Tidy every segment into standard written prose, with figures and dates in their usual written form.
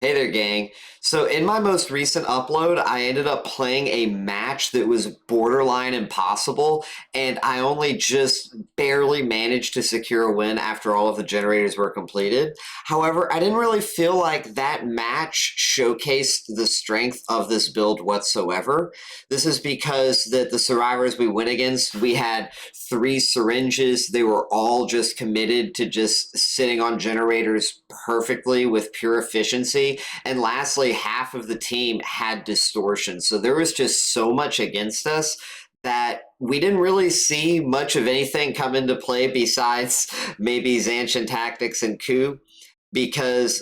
Hey there, gang. So in my most recent upload, I ended up playing a match that was borderline impossible, and I only just barely managed to secure a win after all of the generators were completed. However, I didn't really feel like that match showcased the strength of this build whatsoever. This is because the survivors we went against, we had three syringes. They were all just committed to just sitting on generators perfectly with pure efficiency. And lastly, half of the team had distortion. So there was just so much against us that we didn't really see much of anything come into play besides maybe Zanshin tactics and Coup, because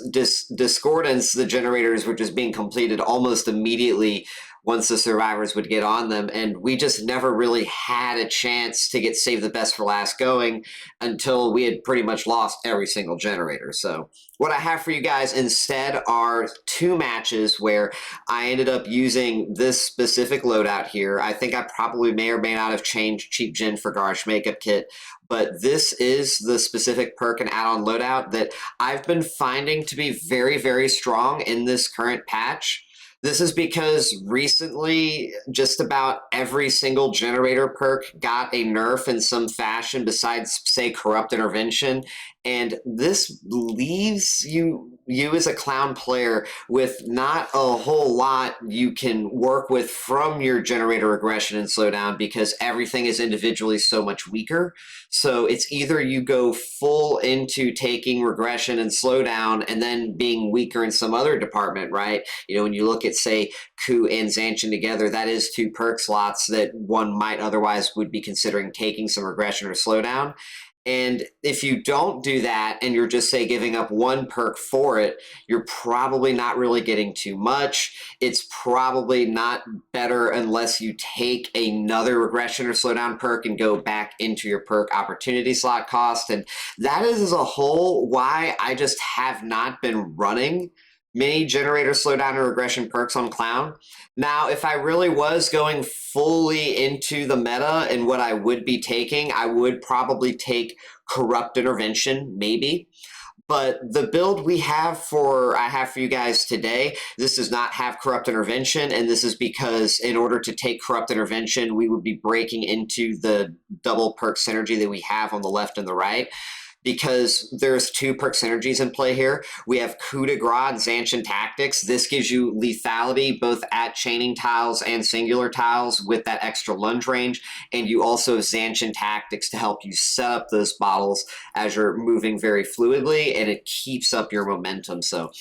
discordance, the generators were just being completed almost immediately once the survivors would get on them, and we just never really had a chance to get save the best for last going until we had pretty much lost every single generator. So what I have for you guys instead are two matches where I ended up using this specific loadout here. I think I probably may or may not have changed cheap gen for Garsh makeup kit, but this is the specific perk and add-on loadout that I've been finding to be very, very strong in this current patch. This is because recently just about every single generator perk got a nerf in some fashion besides, say, corrupt intervention. And this leaves you as a clown player with not a whole lot you can work with from your generator regression and slowdown, because everything is individually so much weaker. So it's either you go full into taking regression and slowdown and then being weaker in some other department, right? You know, when you look at, say, Coup and Zanshin together, that is two perk slots that one might otherwise would be considering taking some regression or slowdown. And if you don't do that and you're just, say, giving up one perk for it, you're probably not really getting too much. It's probably not better unless you take another regression or slowdown perk and go back into your perk opportunity slot cost. And that is as a whole why I just have not been running many generator slowdown or regression perks on Clown. Now, if I really was going fully into the meta and what I would be taking, I would probably take corrupt intervention, maybe. But the build I have for you guys today, this does not have corrupt intervention, and this is because in order to take corrupt intervention, we would be breaking into the double perk synergy that we have on the left and the right, because there's two perk synergies in play here. We have Coup de Grace and Zanshin Tactics. This gives you lethality both at chaining tiles and singular tiles with that extra lunge range. And you also have Zanshin Tactics to help you set up those bottles as you're moving very fluidly, and it keeps up your momentum. So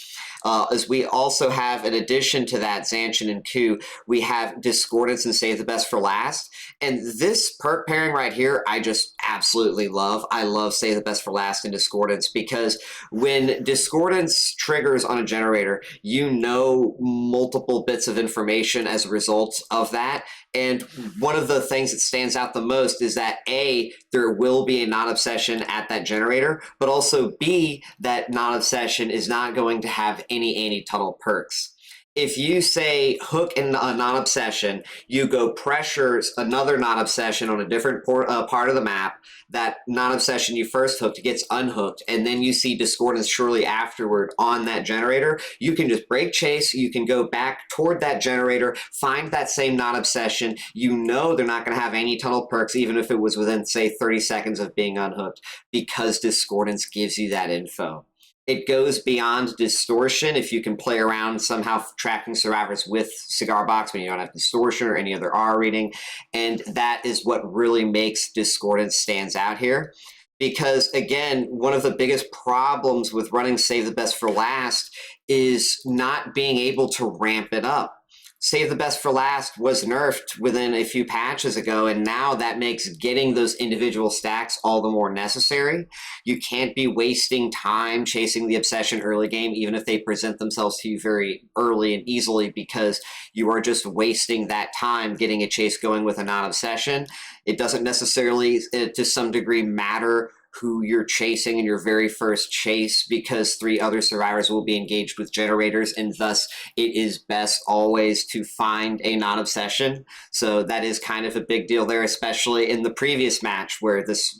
as we also have, in addition to that, Zanshin and Coup, we have Discordance and Save the Best for Last. And this perk pairing right here, I just absolutely love. I love Save the Best for Last and Discordance, because when Discordance triggers on a generator, you know multiple bits of information as a result of that. And one of the things that stands out the most is that A, there will be a non-obsession at that generator, but also B, that non-obsession is not going to have any anti-tunnel perks. If you, say, hook in a non-obsession, you go pressure another non-obsession on a different part of the map, that non-obsession you first hooked gets unhooked, and then you see Discordance shortly afterward on that generator, you can just break chase, you can go back toward that generator, find that same non-obsession, you know they're not going to have any tunnel perks, even if it was within, say, 30 seconds of being unhooked, because Discordance gives you that info. It goes beyond distortion if you can play around somehow tracking survivors with Cigar Box when you don't have distortion or any other R reading. And that is what really makes Discordance stands out here. Because again, one of the biggest problems with running Save the Best for Last is not being able to ramp it up. Save the Best for Last was nerfed within a few patches ago, and now that makes getting those individual stacks all the more necessary. You can't be wasting time chasing the obsession early game, even if they present themselves to you very early and easily, because you are just wasting that time getting a chase going with a non-obsession. It doesn't necessarily, to some degree, matter who you're chasing in your very first chase, because three other survivors will be engaged with generators, and thus it is best always to find a non-obsession. So that is kind of a big deal there, especially in the previous match where this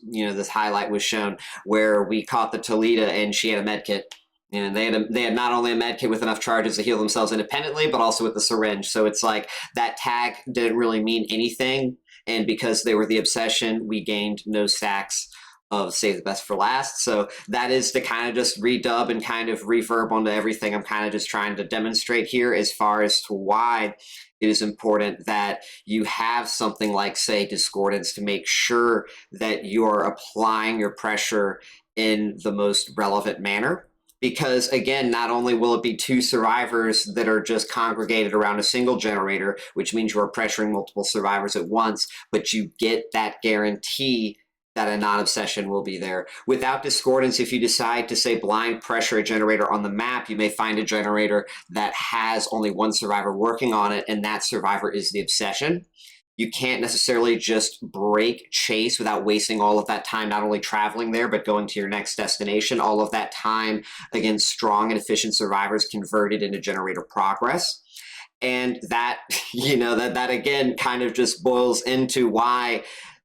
highlight was shown, where we caught the Toledo and she had a med kit. And they had not only a med kit with enough charges to heal themselves independently, but also with the syringe. So it's like that tag didn't really mean anything. And because they were the obsession, we gained no stacks of save the best for last. So that is to kind of just redub and kind of reverb onto everything I'm kind of just trying to demonstrate here as far as to why it is important that you have something like, say, Discordance to make sure that you're applying your pressure in the most relevant manner. Because again, not only will it be two survivors that are just congregated around a single generator, which means you're pressuring multiple survivors at once, but you get that guarantee that a non-obsession will be there. Without Discordance, if you decide to, say, blind pressure a generator on the map, you may find a generator that has only one survivor working on it, and that survivor is the obsession. You can't necessarily just break chase without wasting all of that time, not only traveling there, but going to your next destination. All of that time against strong and efficient survivors converted into generator progress. And that, that again kind of just boils into why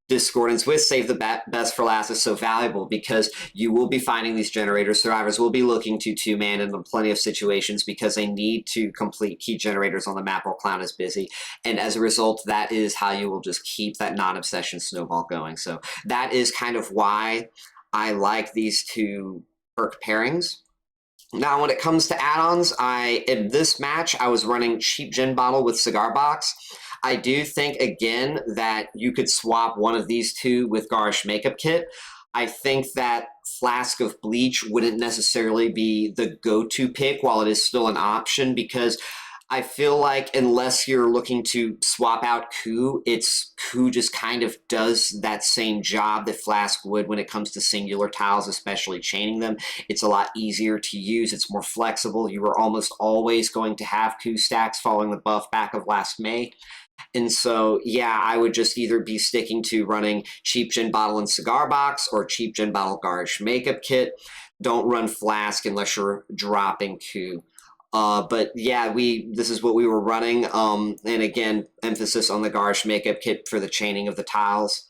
Discordance with Save the Best for Last is so valuable, because you will be finding these generators. Survivors will be looking to two-man in plenty of situations because they need to complete key generators on the map while Clown is busy. And as a result, that is how you will just keep that non-obsession snowball going. So that is kind of why I like these two perk pairings. Now, when it comes to add-ons, in this match, I was running Cheap Gin Bottle with Cigar Box. I do think, again, that you could swap one of these two with Garish Makeup Kit. I think that Flask of Bleach wouldn't necessarily be the go-to pick while it is still an option, because I feel like unless you're looking to swap out Coup, Coup just kind of does that same job that Flask would when it comes to singular tiles, especially chaining them. It's a lot easier to use. It's more flexible. You are almost always going to have Coup stacks following the buff back of last May. And so, yeah, I would just either be sticking to running Cheap Gin Bottle and Cigar Box or Cheap Gin Bottle Garish Makeup Kit. Don't run Flask unless you're dropping Coup. But yeah, this is what we were running. And again, emphasis on the Garish Makeup Kit for the chaining of the tiles.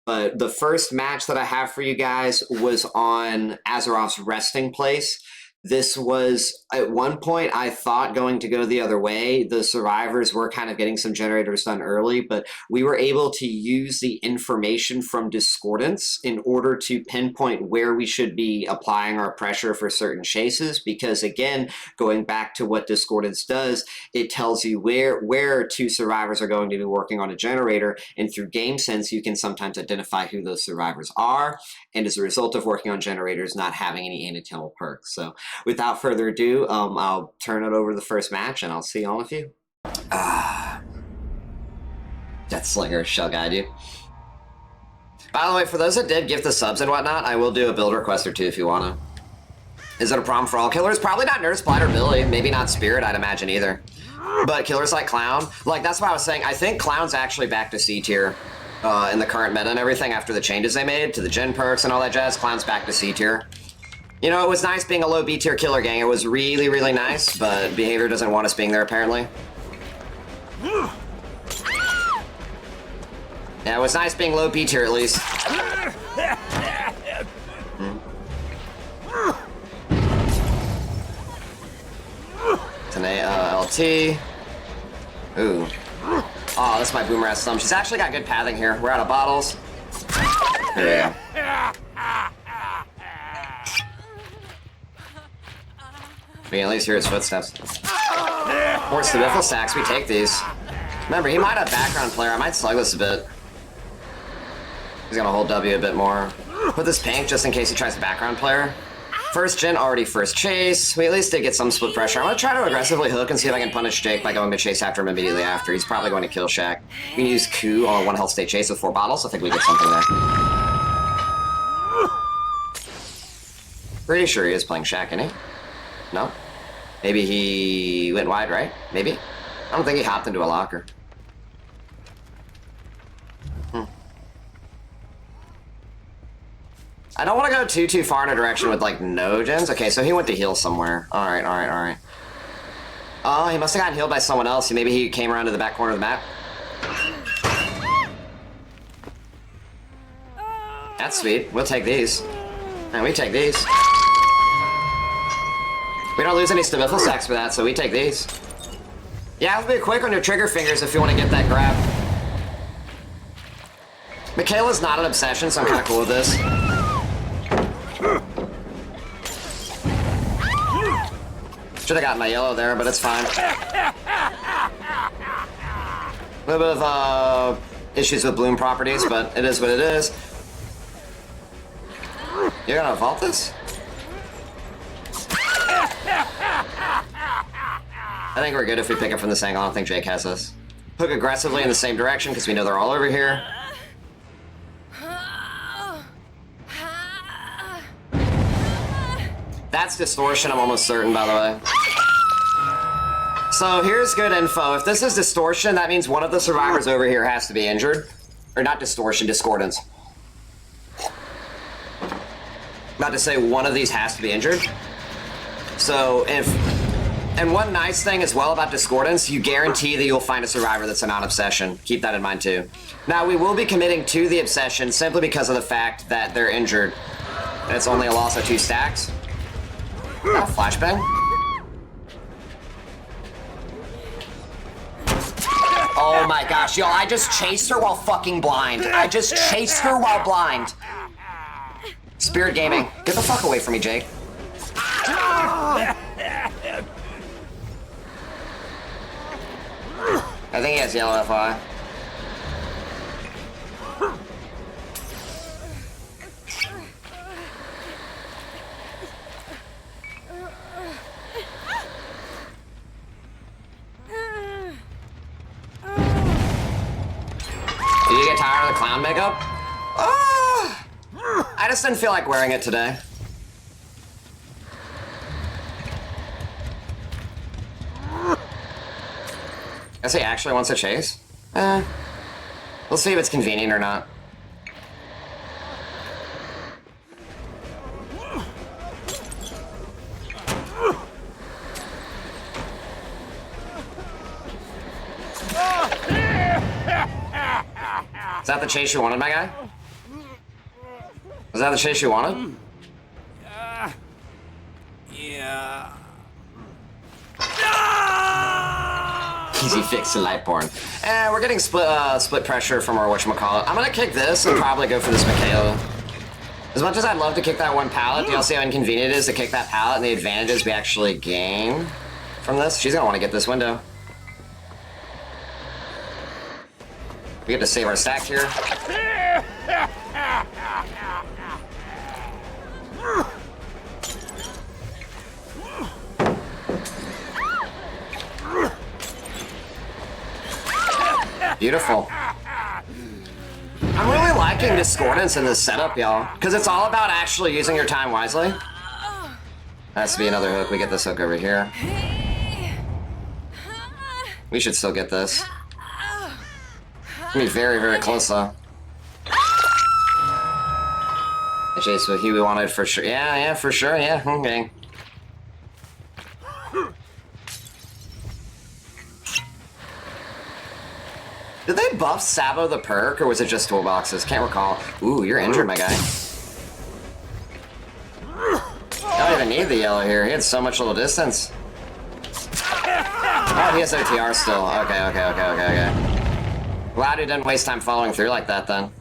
But the first match that I have for you guys was on Azarov's resting place. This was, at one point, I thought going to go the other way. The survivors were kind of getting some generators done early, but we were able to use the information from Discordance in order to pinpoint where we should be applying our pressure for certain chases, because again, going back to what Discordance does, it tells you where two survivors are going to be working on a generator, and through game sense, you can sometimes identify who those survivors are, and as a result of working on generators, not having any anti-tunnel perks. So without further ado, I'll turn it over to the first match, and I'll see all of you. Death Slinger shall guide you. By the way, for those that did gift the subs and whatnot, I will do a build request or two if you want to. Is it a problem for all killers? Probably not Nerfs, Blight, or Billy. Maybe not Spirit, I'd imagine either. But killers like Clown, like that's why I was saying, I think Clown's actually back to C tier in the current meta and everything after the changes they made to the gen perks and all that jazz. Clown's back to C tier. You know, it was nice being a low B tier killer gang. It was really, really nice, but behavior doesn't want us being there apparently. Yeah, it was nice being low B tier at least. Tanea LT. Ooh. Oh, that's my boomer ass thumb. She's actually got good pathing here. We're out of bottles. Yeah. We can at least hear his footsteps. More Stabiffle stacks, we take these. Remember, he might have background player. I might slug this a bit. He's gonna hold W a bit more. Put this pink just in case he tries background player. First gen, already first chase. We at least did get some split pressure. I'm gonna try to aggressively hook and see if I can punish Jake by going to chase after him immediately after. He's probably going to kill Shaq. We can use Coup on a 1 health state chase with 4 bottles. I think we get something there. Pretty sure he is playing Shaq, isn't he? No? Maybe he went wide, right? Maybe? I don't think he hopped into a locker. I don't want to go too far in a direction with, like, no gens. Okay, so he went to heal somewhere. Alright. Oh, he must have gotten healed by someone else. Maybe he came around to the back corner of the map. That's sweet. We'll take these. And we take these. We don't lose any Stabifil stacks for that, so we take these. Yeah, have to be quick on your trigger fingers if you want to get that grab. Michaela's not an obsession, so I'm kind of cool with this. Should have gotten my yellow there, but it's fine. A little bit of issues with bloom properties, but it is what it is. You're gonna vault this? I think we're good if we pick up from this angle. I don't think Jake has us. Hook aggressively in the same direction because we know they're all over here. That's distortion, I'm almost certain, by the way. So here's good info. If this is distortion, that means one of the survivors over here has to be injured. Or not distortion, discordance. About to say one of these has to be injured. So if... And one nice thing as well about discordance, you guarantee that you'll find a survivor that's a non-obsession. Keep that in mind too. Now, we will be committing to the obsession simply because of the fact that they're injured. And it's only a loss of 2 stacks. Oh, flashbang. Oh my gosh, yo, I just chased her while fucking blind. I just chased her while blind. Spirit Gaming, get the fuck away from me, Jake. I think he has yellow FI. Did you get tired of the clown makeup? I just didn't feel like wearing it today. Guess he actually wants to chase? We'll see if it's convenient or not. Is that the chase you wanted, my guy? Was that the chase you wanted? Yeah. Easy fix to light porn. We're getting split pressure from our whatchamacallit. I'm gonna kick this and probably go for this Michaela. As much as I'd love to kick that one pallet, do y'all see how inconvenient it is to kick that pallet and the advantages we actually gain from this? She's gonna want to get this window. We get to save our stack here. Beautiful. I'm really liking discordance in this setup, y'all, because it's all about actually using your time wisely. Has to be another hook. We get this hook over here. We should still get this. Be very, very close though. Chase with we wanted for sure. Yeah, for sure. Yeah, okay. Did they buff Sabo the perk, or was it just toolboxes? Can't recall. Ooh, you're injured, my guy. I don't even need the yellow here. He had so much little distance. Oh, he has OTR still. Okay. Glad he didn't waste time following through like that, then. I'm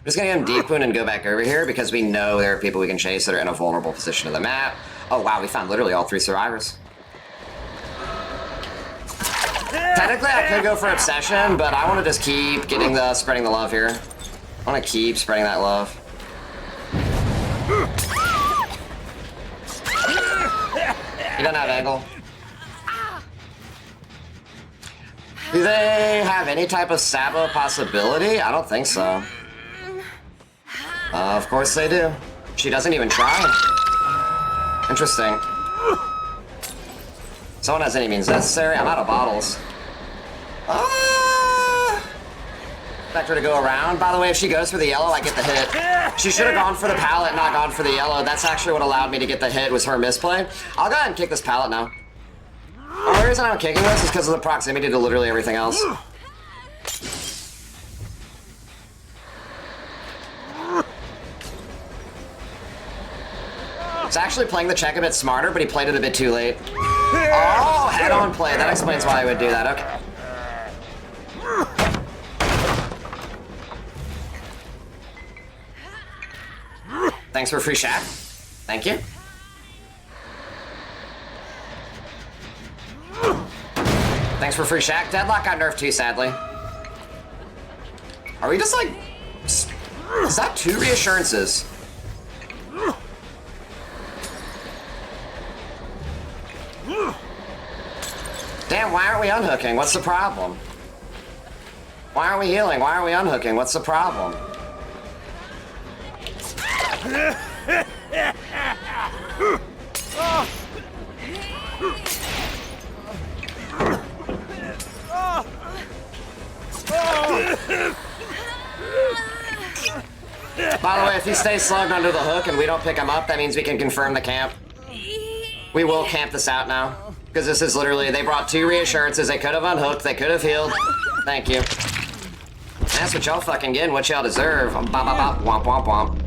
just gonna get him depoon and go back over here because we know there are people we can chase that are in a vulnerable position of the map. Oh wow, we found literally all 3 survivors. Technically, I could go for obsession, but I want to just keep getting spreading the love here. I want to keep spreading that love. He doesn't have angle. Do they have any type of Sabo possibility? I don't think so. Of course they do. She doesn't even try. Interesting. Someone has any means necessary? I'm out of bottles. Expect her to go around. By the way, if she goes for the yellow, I get the hit. She should have gone for the pallet, not gone for the yellow. That's actually what allowed me to get the hit, was her misplay. I'll go ahead and kick this pallet now. The only reason I'm kicking this is because of the proximity to literally everything else. He's actually playing the check a bit smarter, but he played it a bit too late. Oh, head-on play. That explains why I would do that. Okay. Thanks for free shack. Thank you. Thanks for free shack. Deadlock got nerfed too, sadly. Are we just like... Is that 2 reassurances? Damn, why aren't we unhooking? What's the problem? Why aren't we healing? Why aren't we unhooking? What's the problem? By the way, if he stays slugged under the hook and we don't pick him up, that means we can confirm the camp. We will camp this out now. Because this is literally, they brought 2 reassurances. They could have unhooked, they could have healed. Thank you. That's what y'all fucking getting, what y'all deserve. Bop, bop, bop, womp, womp, womp.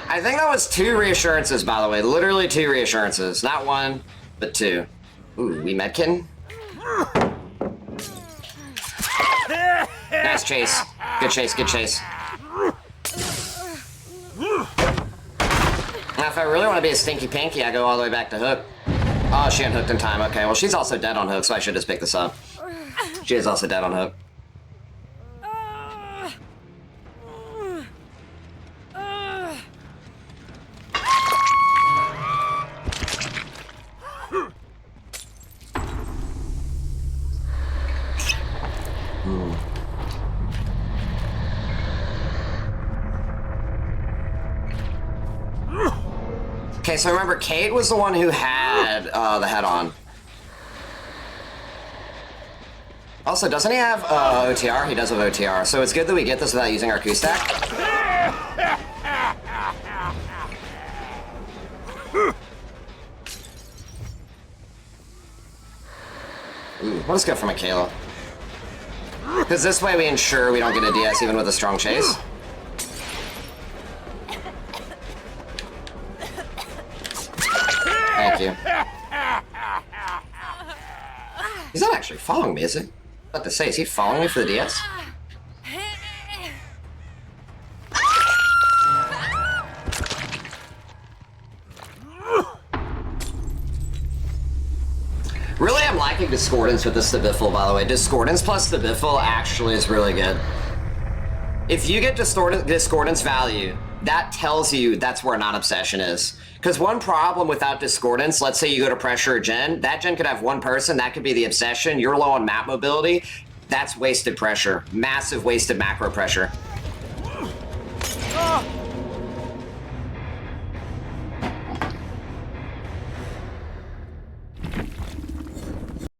I think that was 2 reassurances, by the way. Literally 2 reassurances. Not 1, but 2. Ooh, we medkin? Nice chase. Good chase, good chase. Now, if I really want to be a stinky pinky, I go all the way back to hook. Oh, she unhooked in time. Okay, well, she's also dead on hook, so I should just pick this up. She is also dead on hook. Okay, so remember, Kate was the one who had the head-on. Also, doesn't he have OTR? He does have OTR, so it's good that we get this without using our Coup stack. Ooh, let's go for Michaela. Because this way we ensure we don't get a DS even with a strong chase. Thank you. He's not actually following me, is he? I was about to say, is he following me for the DS? Really, I'm liking Discordance with the Stabiffle, by the way. Discordance plus Stabiffle actually is really good. If you get Discordance value, that tells you that's where non-obsession is. Because one problem without Discordance, let's say you go to pressure a gen, that gen could have one person, that could be the obsession, you're low on map mobility, that's wasted pressure. Massive wasted macro pressure.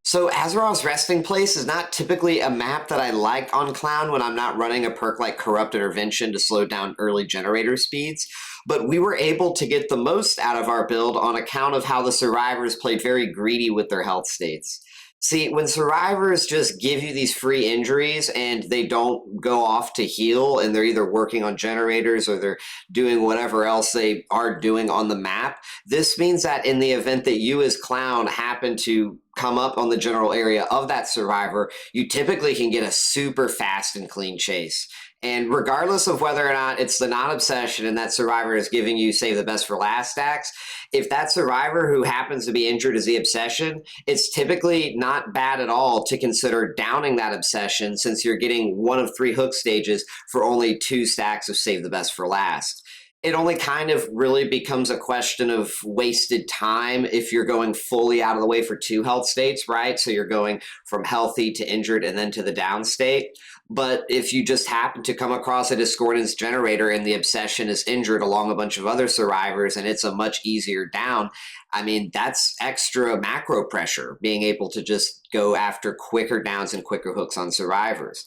So Azarov's resting place is not typically a map that I like on Clown when I'm not running a perk like Corrupt Intervention to slow down early generator speeds, but we were able to get the most out of our build on account of how the survivors played very greedy with their health states. See, when survivors just give you these free injuries and they don't go off to heal and they're either working on generators or they're doing whatever else they are doing on the map, this means that in the event that you as Clown happen to come up on the general area of that survivor, you typically can get a super fast and clean chase. And regardless of whether or not it's the non-obsession and that survivor is giving you save the best for last stacks, if that survivor who happens to be injured is the obsession, it's typically not bad at all to consider downing that obsession since you're getting 1 of 3 hook stages for only 2 stacks of save the best for last. It only kind of really becomes a question of wasted time if you're going fully out of the way for 2 health states, right? So you're going from healthy to injured and then to the down state. But if you just happen to come across a Discordance generator and the obsession is injured along a bunch of other survivors and it's a much easier down, I mean, that's extra macro pressure, being able to just go after quicker downs and quicker hooks on survivors.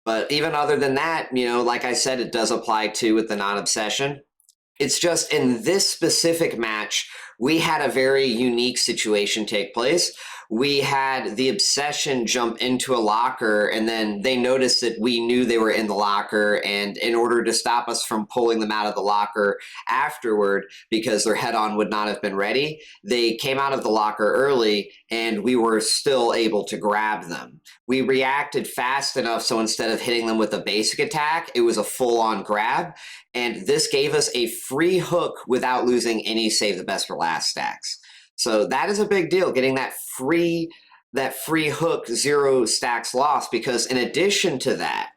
But even other than that, you know, like I said, it does apply to with the non-obsession. It's just in this specific match, we had a very unique situation take place. We had the obsession jump into a locker, and then they noticed that we knew they were in the locker. And in order to stop us from pulling them out of the locker afterward, because their head on would not have been ready, they came out of the locker early, and we were still able to grab them. We reacted fast enough, so instead of hitting them with a basic attack, it was a full-on grab. And this gave us a free hook without losing any save the best for last stacks. So that is a big deal, getting that free hook, 0 stacks lost, because in addition to that,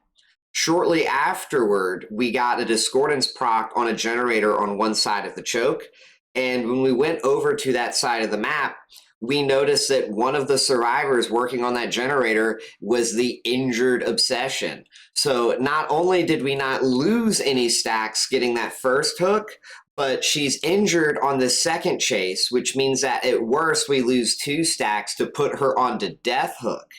shortly afterward, we got a discordance proc on a generator on one side of the choke. And when we went over to that side of the map, we noticed that one of the survivors working on that generator was the injured obsession. So not only did we not lose any stacks getting that first hook, but she's injured on the second chase, which means that at worst we lose 2 stacks to put her onto death hook.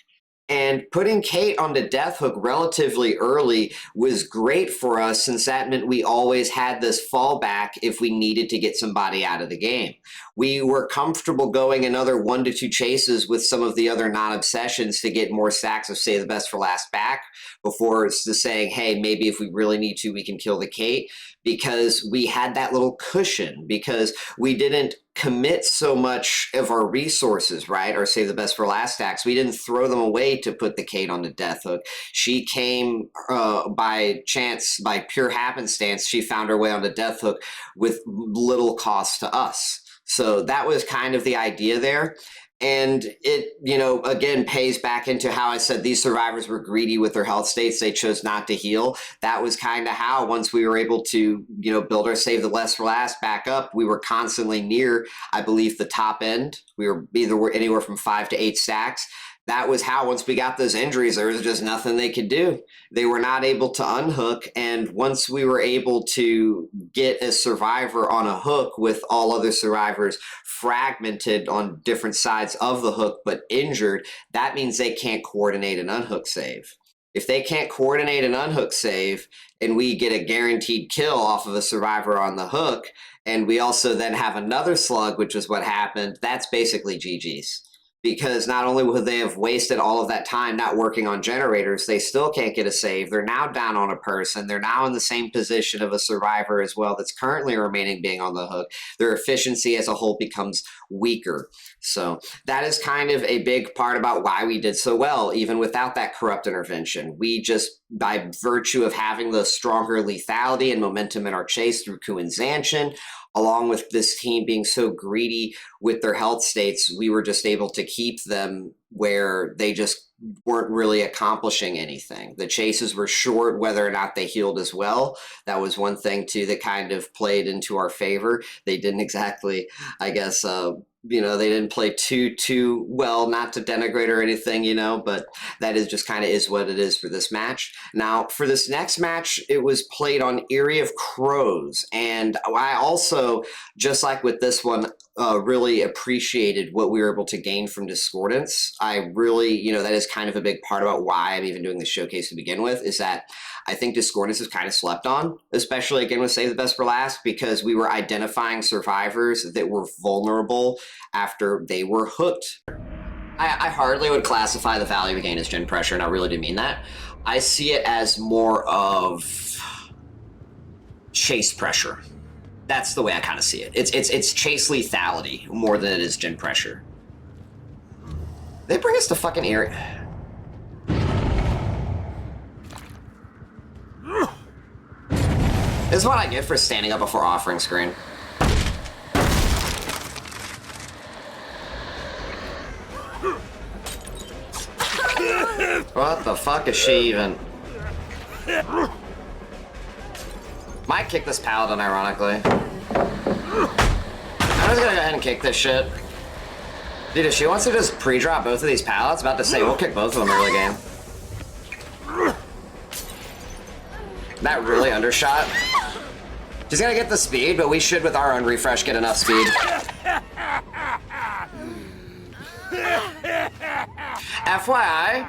And putting Kate onto death hook relatively early was great for us, since that meant we always had this fallback if we needed to get somebody out of the game. We were comfortable going another 1 to 2 chases with some of the other non-obsessions to get more stacks of say the best for last back before it's just saying, hey, maybe if we really need to, we can kill the Kate, because we had that little cushion, because we didn't commit so much of our resources, right? Or save the best for last stacks. We didn't throw them away to put the Kate on the death hook. She came by chance, by pure happenstance, she found her way on the death hook with little cost to us. So that was kind of the idea there. And it, you know, again, pays back into how I said these survivors were greedy with their health states. They chose not to heal. That was kind of how, once we were able to, you know, build our save the less for last back up, we were constantly near, I believe, the top end. We were either anywhere from 5 to 8 stacks. That was how, once we got those injuries, there was just nothing they could do. They were not able to unhook. And once we were able to get a survivor on a hook with all other survivors fragmented on different sides of the hook but injured, that means they can't coordinate an unhook save. If they can't coordinate an unhook save and we get a guaranteed kill off of a survivor on the hook, and we also then have another slug, which is what happened, that's basically GG's. Because not only would they have wasted all of that time not working on generators, they still can't get a save. They're now down on a person. They're now in the same position of a survivor as well that's currently remaining being on the hook. Their efficiency as a whole becomes weaker. So that is kind of a big part about why we did so well, even without that corrupt intervention. We just, by virtue of having the stronger lethality and momentum in our chase through Coup and Zanshin, along with this team being so greedy with their health states, we were just able to keep them where they just weren't really accomplishing anything. The chases were short, whether or not they healed as well. That was one thing, too, that kind of played into our favor. They didn't exactly, I guess, you know, they didn't play too well, not to denigrate or anything, you know, but that is just kind of is what it is for this match. Now, for this next match, it was played on Eyrie of Crows. And I also, just like with this one, really appreciated what we were able to gain from Discordance. I really, you know, that is kind of a big part about why I'm even doing the showcase to begin with, is that I think Discordance is kind of slept on, especially again with Save the Best for Last, because we were identifying survivors that were vulnerable after they were hooked. I hardly would classify the value we gain as gen pressure, and I really do mean that. I see it as more of chase pressure. That's the way I kind of see it. It's chase lethality more than it is gen pressure. They bring us to fucking Eyrie. This is what I get for standing up before offering screen. What the fuck is she even? Might kick this paladin, ironically. I'm just gonna go ahead and kick this shit. Dude, if she wants to just pre-drop both of these pallets, about to say, we'll kick both of them early game. That really undershot. She's gonna get the speed, but we should, with our own refresh, get enough speed. FYI,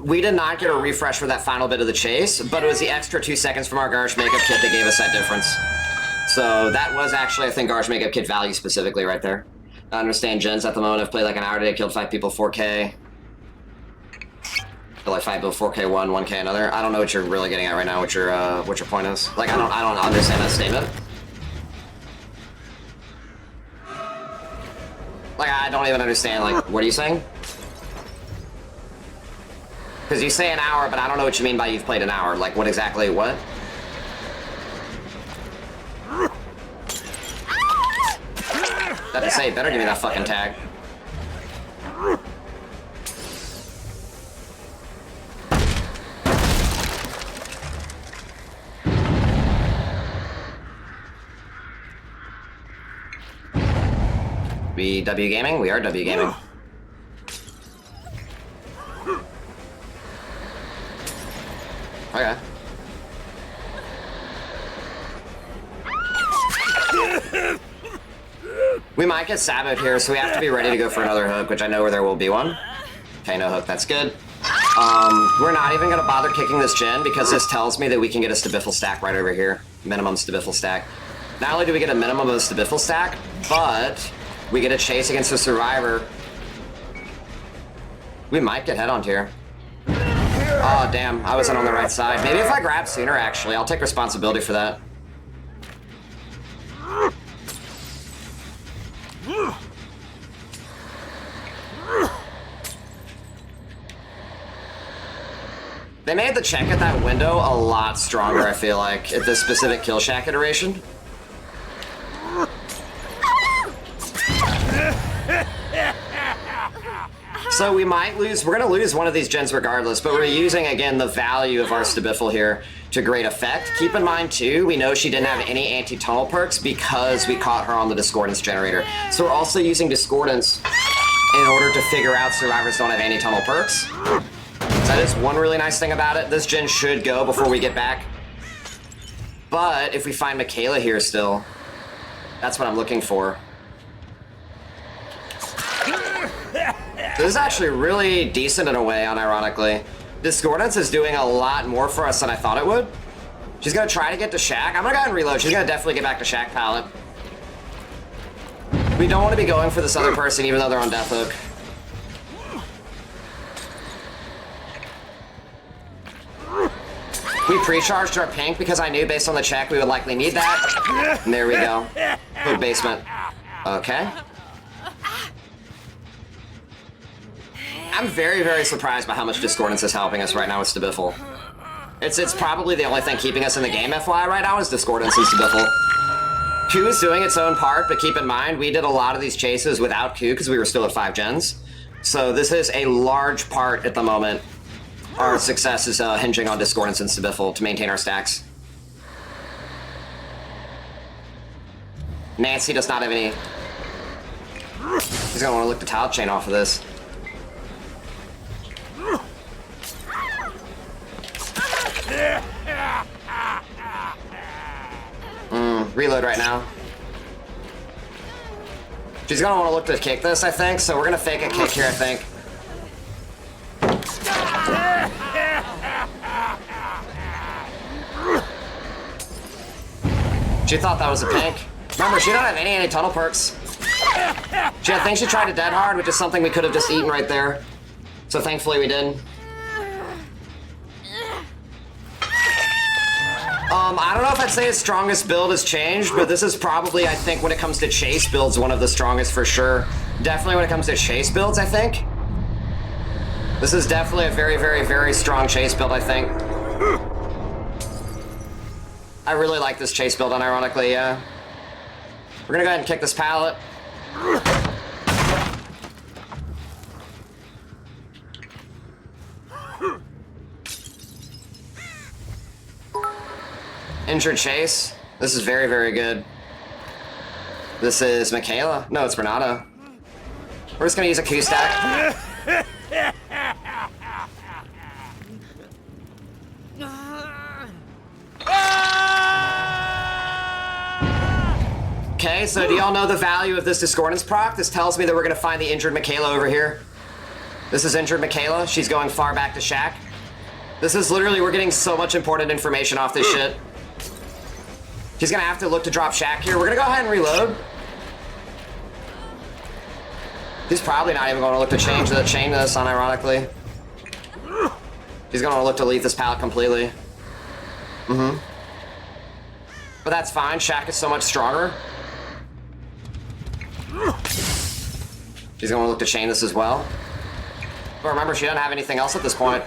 we did not get a refresh for that final bit of the chase, but it was the extra 2 seconds from our Garsh makeup kit that gave us that difference. So that was actually, I think, Garsh makeup kit value specifically right there. I understand gens at the moment have played like an hour today, killed 5 people, 4K. Like 5 people, 4K one, 1K another. I don't know what you're really getting at right now. What your point is? Like I don't understand that statement. Like I don't even understand. Like what are you saying? Because you say an hour, but I don't know what you mean by you've played an hour. Like what exactly? What? That to say, better give me that fucking tag. We W gaming? We are W gaming. Okay. We might get Sabot here, so we have to be ready to go for another hook, which I know where there will be one. Okay, no hook, that's good. We're not even gonna bother kicking this gen because this tells me that we can get a Stabiffle stack right over here. Minimum Stabiffle stack. Not only do we get a minimum of a Stabiffle stack, but we get a chase against a survivor. We might get head-on here. Oh, damn, I wasn't on the right side. Maybe if I grab sooner, actually, I'll take responsibility for that. They made the check at that window a lot stronger, I feel like, at this specific kill shack iteration. So we might lose, we're gonna lose one of these gens regardless, but we're using, again, the value of our Stabiffle here to great effect. Keep in mind, too, we know she didn't have any anti-tunnel perks because we caught her on the Discordance generator. So we're also using Discordance in order to figure out survivors don't have anti-tunnel perks. So that is one really nice thing about it. This gen should go before we get back. But if we find Michaela here still, that's what I'm looking for. This is actually really decent in a way, unironically. Discordance is doing a lot more for us than I thought it would. She's gonna try to get to Shack. I'm gonna go ahead and reload. She's gonna definitely get back to Shack pallet. We don't want to be going for this other person even though they're on death hook. We pre-charged our pink because I knew based on the check we would likely need that. And there we go. Hook basement. Okay. I'm very, very surprised by how much Discordance is helping us right now with Stabiffle. It's probably the only thing keeping us in the game, FYI, right now is Discordance and Stabiffle. Coup is doing its own part, but keep in mind, we did a lot of these chases without Coup because we were still at 5 gens. So this is a large part at the moment. Our success is hinging on Discordance and Stabiffle to maintain our stacks. Nancy does not have any... He's gonna want to lick the tile chain off of this. Reload right now. She's gonna want to look to kick this, I think, so we're gonna fake a kick here, I think. She thought that was a pink. Remember, she don't have any anti-tunnel perks. I think she tried to dead hard, which is something we could have just eaten right there. So thankfully we didn't. I don't know if I'd say his strongest build has changed, but this is probably, I think, when it comes to chase builds, one of the strongest for sure. Definitely when it comes to chase builds, I think. This is definitely a very, very, very strong chase build, I think. I really like this chase build, unironically, yeah. We're gonna go ahead and kick this pallet. Injured chase. This is very, very good. This is Michaela. No, it's Renata. We're just gonna use a Coup stack. Okay, so do y'all know the value of this Discordance proc? This tells me that we're gonna find the injured Michaela over here. This is injured Michaela. She's going far back to Shack. This is literally, we're getting so much important information off this shit. He's gonna have to look to drop Shack here. We're gonna go ahead and reload. He's probably not even gonna look to chain this, unironically. He's gonna look to leave this pallet completely. But that's fine, Shack is so much stronger. He's gonna look to chain this as well. But remember, she doesn't have anything else at this point.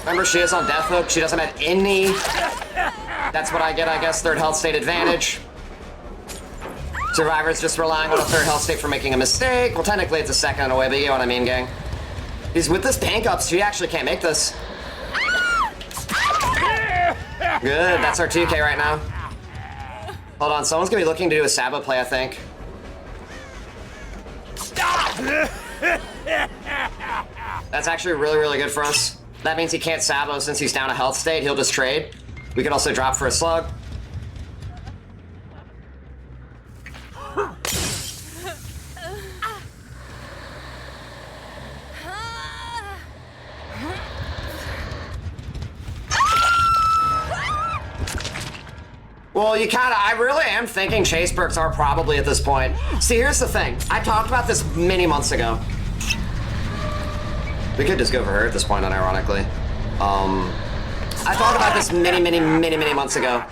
Remember, she is on death hook. She doesn't have any. That's what I get, I guess. Third health state advantage. Survivor's just relying on a third health state for making a mistake. Well, technically it's a second in a way, but you know what I mean, gang. He's with this tank up, so she actually can't make this. Good, that's our 2K right now. Hold on, someone's gonna be looking to do a Sabo play, I think. That's actually really, really good for us. That means he can't Sabo since he's down a health state. He'll just trade. We can also drop for a slug. Well, I really am thinking chase perks are probably at this point. See, here's the thing. I talked about this many months ago. We could just go for her at this point, unironically. I talked about this many months ago.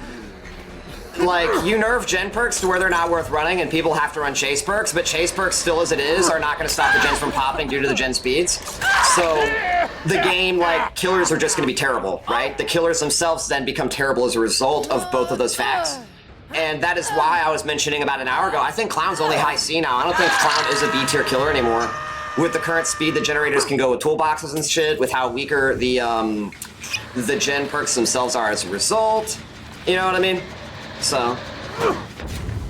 Like, you nerf gen perks to where they're not worth running and people have to run chase perks, but chase perks, still as it is, are not going to stop the gens from popping due to the gen speeds. So, the game, like, killers are just going to be terrible, right? The killers themselves then become terrible as a result of both of those facts. And that is why I was mentioning about an hour ago, I think Clown's only high C now. I don't think Clown is a B tier killer anymore. With the current speed the generators can go with toolboxes and shit, with how weaker the gen perks themselves are as a result. You know what I mean? So,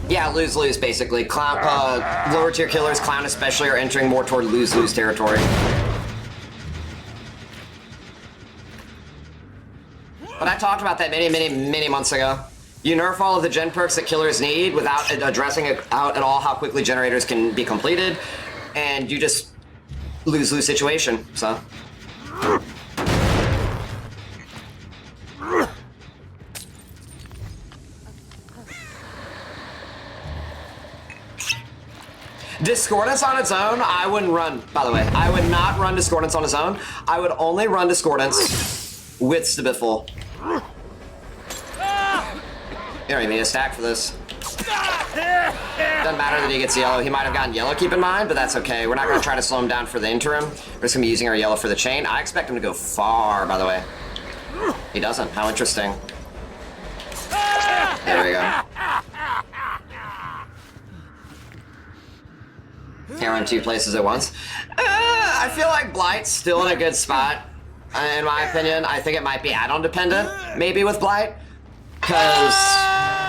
yeah, lose-lose basically. Clown, lower tier killers, Clown especially, are entering more toward lose-lose territory. But I talked about that many months ago. You nerf all of the gen perks that killers need without addressing out at all how quickly generators can be completed, and you just lose-lose situation, so. Discordance on its own, I wouldn't run, by the way. I would not run Discordance on its own. I would only run Discordance with Stabiful. You don't even need a stack for this. Doesn't matter that he gets yellow. He might have gotten yellow, keep in mind, but that's okay. We're not going to try to slow him down for the interim. We're just going to be using our yellow for the chain. I expect him to go far, by the way. He doesn't. How interesting. There we go. Can't run two places at once. I feel like Blight's still in a good spot, in my opinion. I think it might be add-on dependent, maybe with Blight. Because,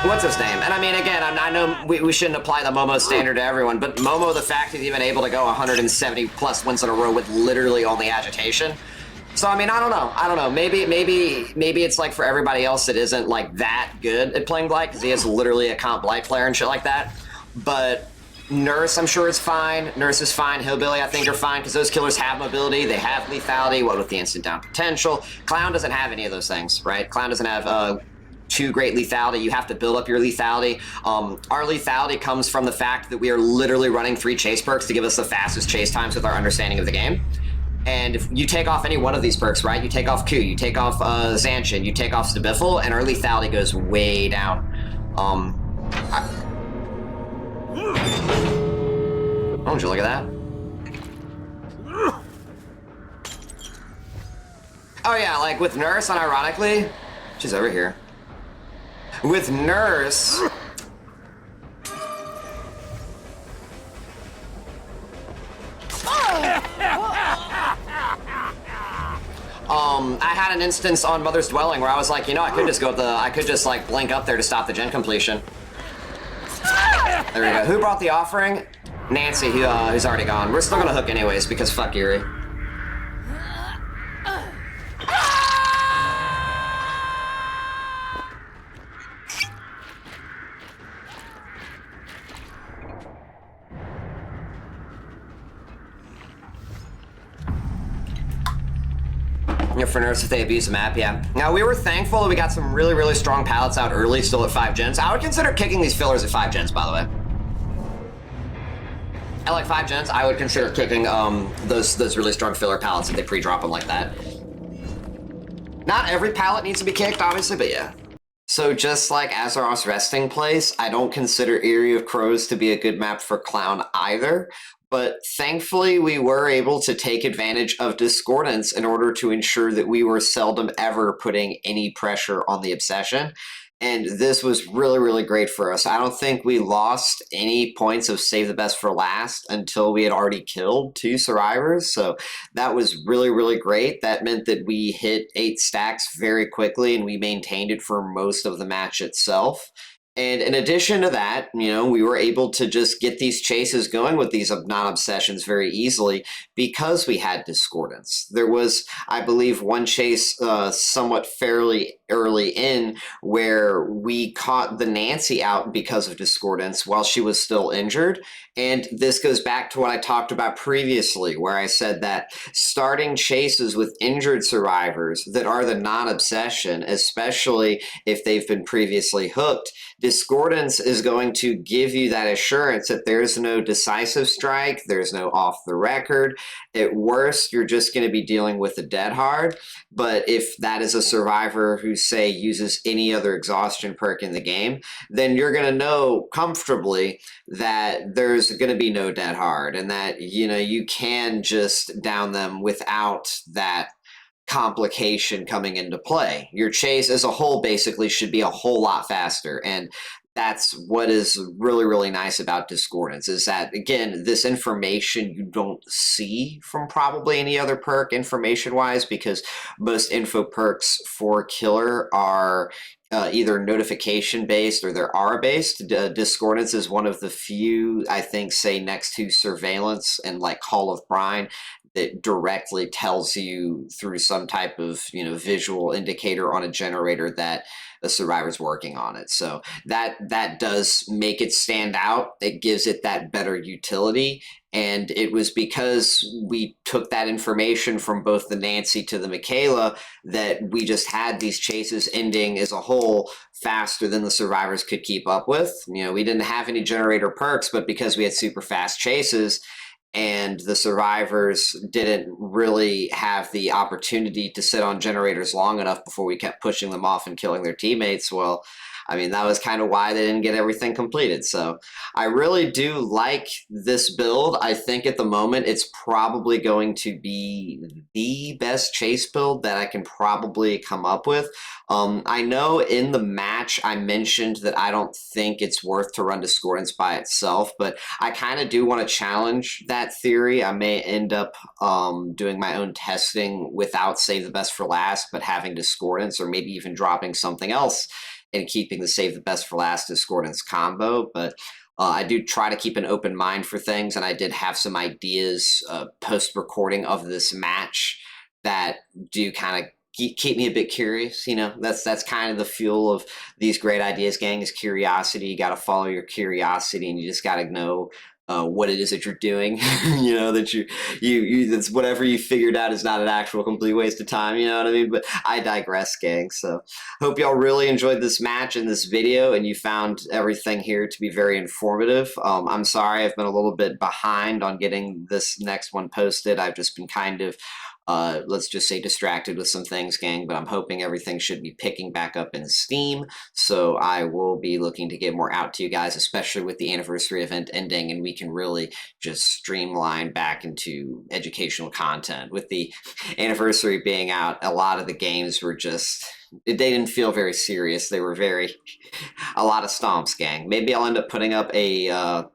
what's his name? And I mean, again, I know we shouldn't apply the Momo standard to everyone, but Momo, the fact he's even able to go 170 plus wins in a row with literally only agitation. So, I mean, I don't know. Maybe it's like for everybody else, it isn't like that good at playing Blight, because he is literally a comp Blight player and shit like that. But Nurse, I'm sure is fine. Nurse is fine. Hillbilly, I think, are fine, because those killers have mobility, they have lethality, what with the instant down potential. Clown doesn't have any of those things, right? Clown doesn't have too great lethality. You have to build up your lethality. Our lethality comes from the fact that we are literally running 3 chase perks to give us the fastest chase times with our understanding of the game. And if you take off any one of these perks, right? You take off Coup, you take off Zanshin, you take off Stabiffle, and our lethality goes way down. Oh, would you look at that? Oh yeah, like with Nurse, unironically, she's over here. With Nurse, I had an instance on Mother's Dwelling where I was like, you know, I could just like blink up there to stop the gen completion. There we go. Who brought the offering? Nancy, who's already gone. We're still gonna hook anyways, because fuck Eyrie. For nerfs if they abuse the map, yeah. Now, we were thankful that we got some really, really strong pallets out early, still at 5 gens. I would consider kicking these fillers at 5 gens, by the way. At like 5 gens, I would consider kicking those really strong filler pallets if they pre-drop them like that. Not every pallet needs to be kicked, obviously, but yeah. So just like Azarov's resting place, I don't consider Eyrie of Crows to be a good map for Clown either. But thankfully, we were able to take advantage of Discordance in order to ensure that we were seldom ever putting any pressure on the Obsession. And this was really, really great for us. I don't think we lost any points of Save the Best for Last until we had already killed 2 survivors. So that was really, really great. That meant that we hit 8 stacks very quickly, and we maintained it for most of the match itself. And in addition to that, you know, we were able to just get these chases going with these non-obsessions very easily because we had Discordance. There was, I believe, one chase somewhat fairly early in where we caught the Nancy out because of Discordance while she was still injured. And this goes back to what I talked about previously, where I said that starting chases with injured survivors that are the non-obsession, especially if they've been previously hooked, Discordance is going to give you that assurance that there's no decisive strike, there's no off the record. At worst, you're just going to be dealing with a dead hard. But if that is a survivor who, say, uses any other exhaustion perk in the game, then you're going to know comfortably that there's going to be no dead hard and that, you know, you can just down them without that complication coming into play. Your chase as a whole basically should be a whole lot faster, and that's what is really, really nice about Discordance, is that, again, this information you don't see from probably any other perk information-wise, because most info perks for Killer are either notification-based or they're aura-based. Discordance is one of the few, I think, say, next to Surveillance and like Call of Brine, that directly tells you through some type of, you know, visual indicator on a generator that the survivor's working on it. So that does make it stand out. It gives it that better utility. And it was because we took that information from both the Nancy to the Michaela that we just had these chases ending as a whole faster than the survivors could keep up with. You know, we didn't have any generator perks, but because we had super fast chases, and the survivors didn't really have the opportunity to sit on generators long enough before we kept pushing them off and killing their teammates, well, I mean, that was kind of why they didn't get everything completed. So I really do like this build. I think at the moment it's probably going to be the best chase build that I can probably come up with. I know in the match I mentioned that I don't think it's worth to run Discordance by itself, but I kind of do want to challenge that theory. I may end up doing my own testing without Save the Best for Last, but having Discordance, or maybe even dropping something else and keeping the Save the Best for Last Discordance combo. But I do try to keep an open mind for things, and I did have some ideas post-recording of this match that do kind of keep me a bit curious. You know, that's kind of the fuel of these great ideas, gang, is curiosity. You got to follow your curiosity, and you just got to know what it is that you're doing. You know, that you that's whatever you figured out is not an actual complete waste of time. You know what I mean? But I digress, gang. So hope y'all really enjoyed this match and this video, and you found everything here to be very informative. I'm sorry I've been a little bit behind on getting this next one posted. I've just been kind of let's just say distracted with some things, gang, but I'm hoping everything should be picking back up in Steam, so I will be looking to get more out to you guys, especially with the anniversary event ending, and we can really just streamline back into educational content. With the anniversary being out, a lot of the games were just, they didn't feel very serious. They were a lot of stomps, gang. Maybe I'll end up putting up a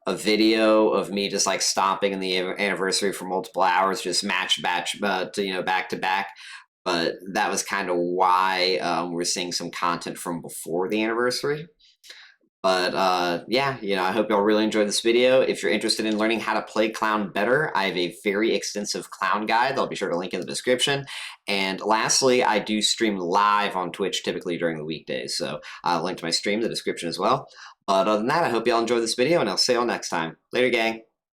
video of me just like stomping in the anniversary for multiple hours, just back to back. But that was kind of why we're seeing some content from before the anniversary. But yeah, you know, I hope y'all really enjoyed this video. If you're interested in learning how to play Clown better, I have a very extensive Clown guide that I'll be sure to link in the description. And lastly, I do stream live on Twitch typically during the weekdays, so I'll link to my stream in the description as well. But other than that, I hope y'all enjoyed this video, and I'll see y'all next time. Later, gang.